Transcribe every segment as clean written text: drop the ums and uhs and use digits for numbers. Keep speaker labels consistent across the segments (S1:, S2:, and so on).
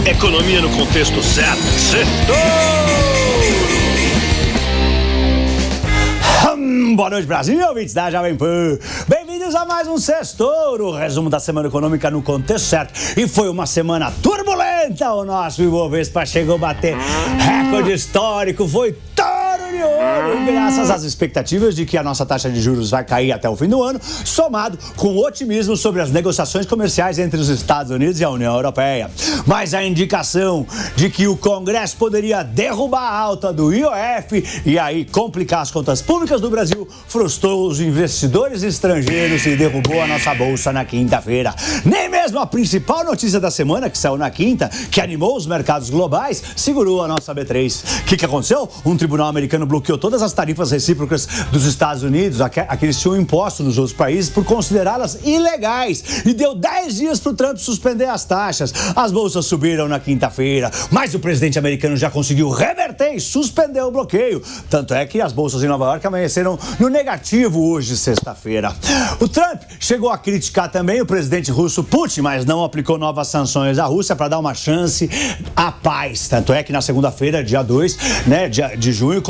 S1: Economia no contexto certo.
S2: Boa noite, Brasil, ouvintes da Jovem Pan. Bem-vindos a mais um Sextouro, o resumo da semana econômica no contexto certo. E foi uma semana turbulenta. O nosso Ibovespa chegou a bater recorde histórico. Foi touro de ouro, graças às expectativas de que a nossa taxa de juros vai cair até o fim do ano, somado com otimismo sobre as negociações comerciais entre os Estados Unidos e a União Europeia. Mas a indicação de que o Congresso poderia derrubar a alta do IOF e aí complicar as contas públicas do Brasil frustrou os investidores estrangeiros e derrubou a nossa bolsa na quinta-feira. Nem mesmo a principal notícia da semana, que saiu na quinta, que animou os mercados globais, segurou a nossa B3. O que aconteceu? Um tribunal americano bloqueou todas as tarifas recíprocas dos Estados Unidos, aqueles que tinham imposto nos outros países, por considerá-las ilegais, e deu 10 dias para o Trump suspender as taxas. As bolsas subiram na quinta-feira, mas o presidente americano já conseguiu reverter e suspender o bloqueio. Tanto é que as bolsas em Nova York amanheceram no negativo hoje, sexta-feira. O Trump chegou a criticar também o presidente russo Putin, mas não aplicou novas sanções à Rússia para dar uma chance à paz. Tanto é que na segunda-feira, dia 2, de junho,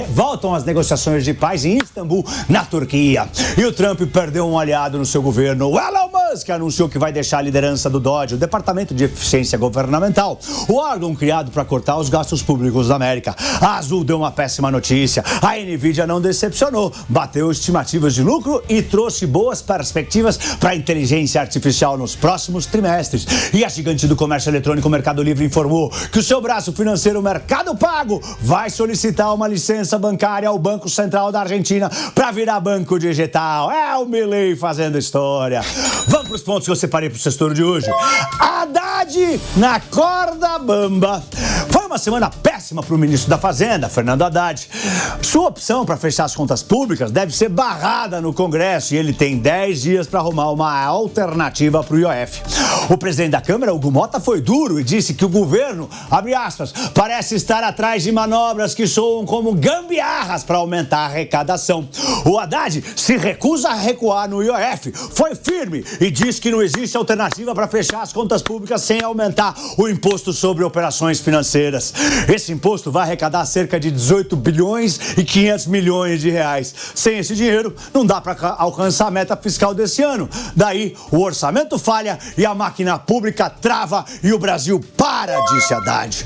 S2: voltam as negociações de paz em Istambul, na Turquia. E o Trump perdeu um aliado no seu governo. O Elon Musk anunciou que vai deixar a liderança do DOGE, o Departamento de Eficiência Governamental, o órgão criado para cortar os gastos públicos da América. A Azul deu uma péssima notícia. A Nvidia não decepcionou, bateu estimativas de lucro e trouxe boas perspectivas para a inteligência artificial nos próximos trimestres. E a gigante do comércio eletrônico Mercado Livre informou que o seu braço financeiro Mercado Pago vai solicitar uma licença bancária ao Banco Central da Argentina para virar banco digital. É o Milei fazendo história. Vamos para os pontos que eu separei para o Sextouro de hoje. Haddad na corda bamba. Foi uma semana péssima para o ministro da Fazenda, Fernando Haddad. Sua opção para fechar as contas públicas deve ser barrada no Congresso e ele tem 10 dias para arrumar uma alternativa para o IOF. O presidente da Câmara, Hugo Mota, foi duro e disse que o governo, abre aspas, parece estar atrás de manobras que soam como gambiarras para aumentar a arrecadação. O Haddad se recusa a recuar no IOF, foi firme e diz que não existe alternativa para fechar as contas públicas sem aumentar o imposto sobre operações financeiras. Esse imposto vai arrecadar cerca de 18 bilhões e 500 milhões de reais. Sem esse dinheiro, não dá para alcançar a meta fiscal desse ano. Daí, o orçamento falha e a máquina pública trava e o Brasil para, disse Haddad.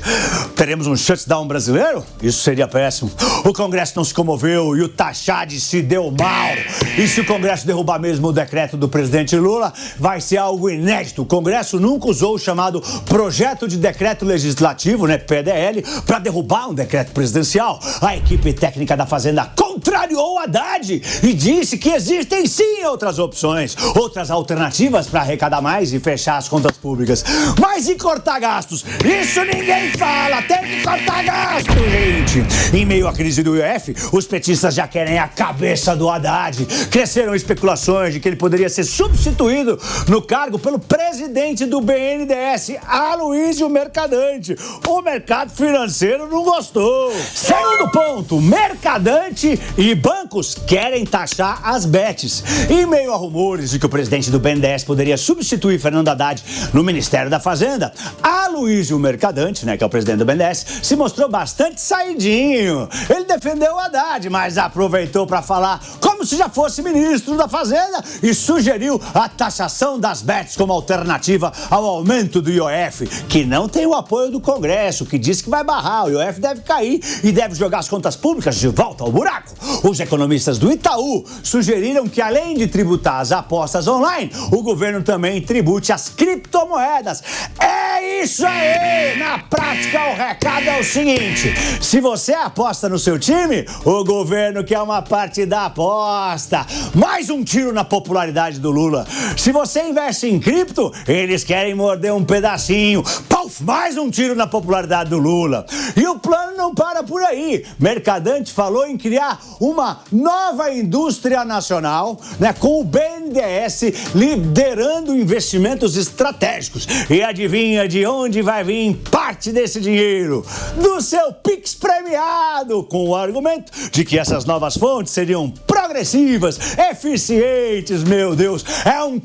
S2: Teremos um shutdown brasileiro? Isso seria péssimo. O Congresso não se comoveu e o Taxade se deu mal. E se o Congresso derrubar mesmo o decreto do presidente Lula, vai ser algo inédito. O Congresso nunca usou o chamado Projeto de Decreto Legislativo, PDL, para derrubar um decreto presidencial. A equipe técnica da Fazenda contrariou Haddad e disse que existem sim outras opções, outras alternativas para arrecadar mais e fechar as contas públicas. Mas e cortar gastos? Isso ninguém fala, tem que cortar gastos, gente. Em meio à crise do IOF, os petistas já querem a cabeça do Haddad. Cresceram especulações de que ele poderia ser substituído no cargo pelo presidente do BNDES, Aloysio Mercadante. O mercado financeiro não gostou. Segundo ponto, Mercadante e bancos querem taxar as bets. Em meio a rumores de que o presidente do BNDES poderia substituir Fernando Haddad no Ministério da Fazenda, Aloysio Mercadante, que é o presidente do BNDES, se mostrou bastante saidinho. Ele defendeu o Haddad, mas aproveitou para falar como se já fosse ministro da Fazenda e sugeriu a taxação das bets como alternativa ao aumento do IOF, que não tem o apoio do Congresso, que diz que vai barrar. O IOF deve cair e deve jogar as contas públicas de volta ao buraco. Os economistas do Itaú sugeriram que, além de tributar as apostas online, o governo também tribute as criptomoedas. É isso aí! Na prática, o recado é o seguinte: se você aposta no seu time, o governo quer uma parte da aposta. Mais um tiro na popularidade do Lula. Se você investe em cripto, eles querem morder um pedacinho. Pau Mais um tiro na popularidade do Lula. E o plano não para por aí. Mercadante falou em criar uma nova indústria nacional, né, com o BNDES liderando investimentos estratégicos. E adivinha de onde vai vir parte desse dinheiro? Do seu Pix premiado, com o argumento de que essas novas fontes seriam progressivas, eficientes, meu Deus. É um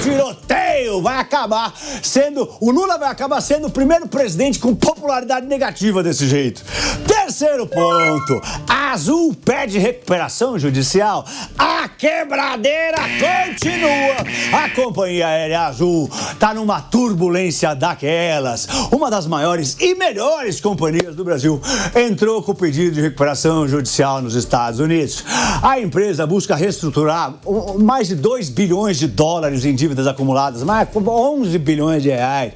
S2: tiroteio, o Lula vai acabar sendo o primeiro presidente com popularidade negativa desse jeito. Terceiro ponto, a Azul pede recuperação judicial. A quebradeira continua. A companhia aérea Azul tá numa turbulência daquelas. Uma das maiores e melhores companhias do Brasil entrou com o pedido de recuperação judicial nos Estados Unidos. A empresa busca reestruturar mais de 2 bilhões de dólares em dívidas acumuladas, mais 11 bilhões de reais.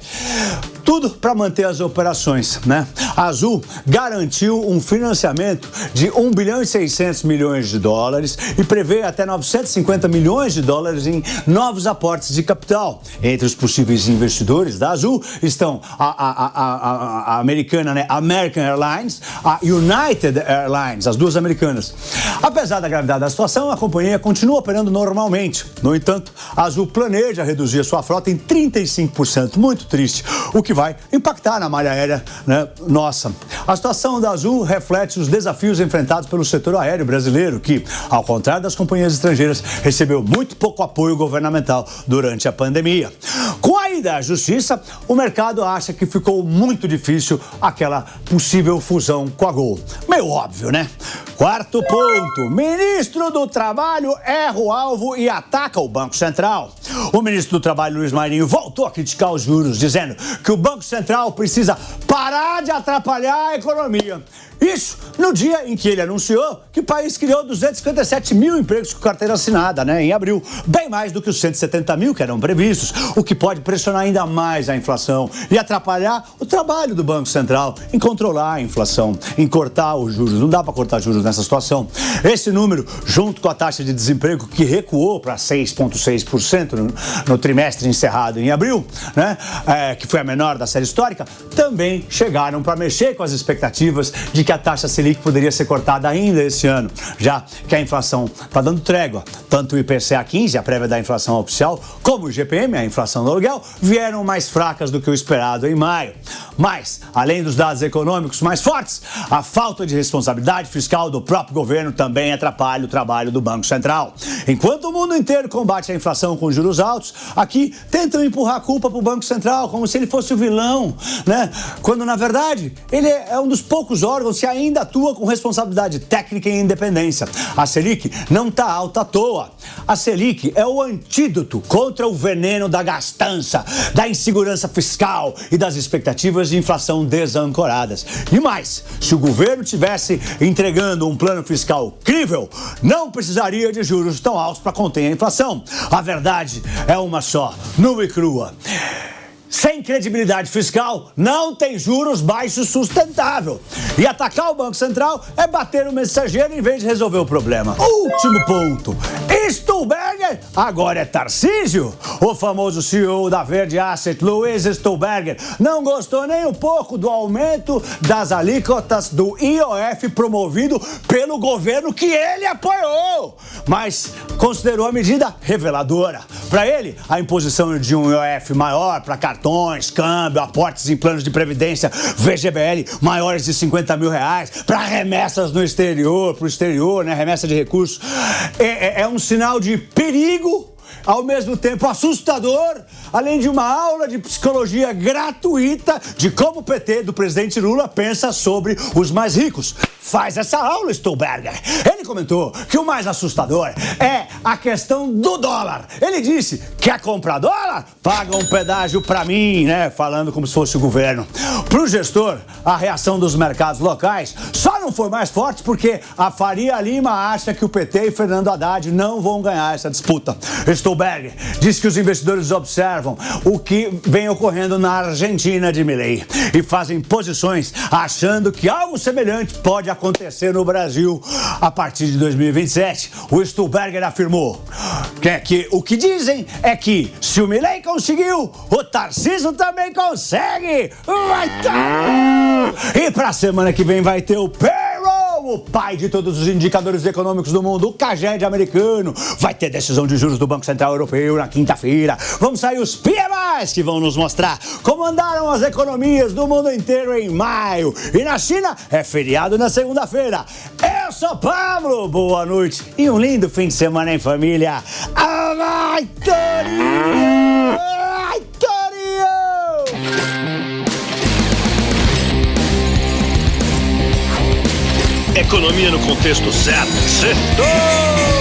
S2: Tudo para manter as operações, né? A Azul garantiu um financiamento de 1 bilhão e 600 milhões de dólares e prevê até 950 milhões de dólares em novos aportes de capital. Entre os possíveis investidores da Azul estão a americana, né, American Airlines, a United Airlines, as duas americanas. Apesar da gravidade da situação, a companhia continua operando normalmente. No entanto, a Azul planeja reduzir a sua frota em 35%. Muito triste, o que vai impactar na malha aérea, né, nossa. A situação da Azul reflete os desafios enfrentados pelo setor aéreo brasileiro, que, ao contrário das companhias estrangeiras, recebeu muito pouco apoio governamental durante a pandemia. Com a ida à justiça, o mercado acha que ficou muito difícil aquela possível fusão com a Gol. Meio óbvio, né? Quarto ponto, ministro do Trabalho erra o alvo e ataca o Banco Central. O ministro do Trabalho, Luiz Marinho, voltou a criticar os juros, dizendo que o Banco Central precisa parar de atrapalhar a economia. Isso no dia em que ele anunciou que o país criou 257 mil empregos com carteira assinada, né, em abril, bem mais do que os 170 mil que eram previstos, o que pode pressionar ainda mais a inflação e atrapalhar o trabalho do Banco Central em controlar a inflação, em cortar os juros. Não dá para cortar juros nessa situação. Esse número, junto com a taxa de desemprego que recuou para 6,6% no trimestre encerrado em abril, né, que foi a menor da série histórica, também chegaram para mexer com as expectativas de que a taxa Selic poderia ser cortada ainda esse ano, já que a inflação está dando trégua. Tanto o IPCA 15, a prévia da inflação oficial, como o IGPM, a inflação do aluguel, vieram mais fracas do que o esperado em maio. Mas, além dos dados econômicos mais fortes, a falta de responsabilidade fiscal do próprio governo também atrapalha o trabalho do Banco Central. Enquanto o mundo inteiro combate a inflação com juros altos, aqui tentam empurrar a culpa para o Banco Central, como se ele fosse o vilão, né? Quando, na verdade, ele é um dos poucos órgãos que ainda atua com responsabilidade técnica e independência. A Selic não está alta à toa. A Selic é o antídoto contra o veneno da gastança, da insegurança fiscal e das expectativas de inflação desancoradas. E mais, se o governo tivesse entregando um plano fiscal crível, não precisaria de juros tão altos para conter a inflação. A verdade é uma só, nua e crua. Sem credibilidade fiscal, não tem juros baixos sustentável. E atacar o Banco Central é bater no mensageiro em vez de resolver o problema. Último ponto. Stuhlberger agora é Tarcísio. O famoso CEO da Verde Asset, Luiz Stuhlberger, não gostou nem um pouco do aumento das alíquotas do IOF promovido pelo governo que ele apoiou, mas considerou a medida reveladora. Para ele, a imposição de um IOF maior para cartões, câmbio, aportes em planos de previdência, VGBL maiores de 50 mil reais, para remessas no exterior, para o exterior, né, remessa de recursos, é um sinal de perigo, ao mesmo tempo assustador, além de uma aula de psicologia gratuita de como o PT do presidente Lula pensa sobre os mais ricos. Faz essa aula, Stuhlberger. Ele comentou que o mais assustador é a questão do dólar. Ele disse: quer comprar dólar? Paga um pedágio pra mim, né? Falando como se fosse o governo. Pro gestor, a reação dos mercados locais só não foi mais forte porque a Faria Lima acha que o PT e Fernando Haddad não vão ganhar essa disputa. Stolberg diz que os investidores observam o que vem ocorrendo na Argentina de Milei e fazem posições achando que algo semelhante pode acontecer no Brasil a partir de 2027. O Stolberg afirmou que o que dizem é que se o Milei conseguiu, o Tarcísio também consegue. E pra semana que vem vai ter o payroll, o pai de todos os indicadores econômicos do mundo, o CAGED americano. Vai ter decisão de juros do Banco Central Europeu na quinta-feira. Vamos sair os PMIs que vão nos mostrar como andaram as economias do mundo inteiro em maio. E na China é feriado na segunda-feira. Eu sou Pablo, boa noite e um lindo fim de semana em família. Ai, Torinho! Ai, Torinho!
S1: Economia no contexto certo. Sextou!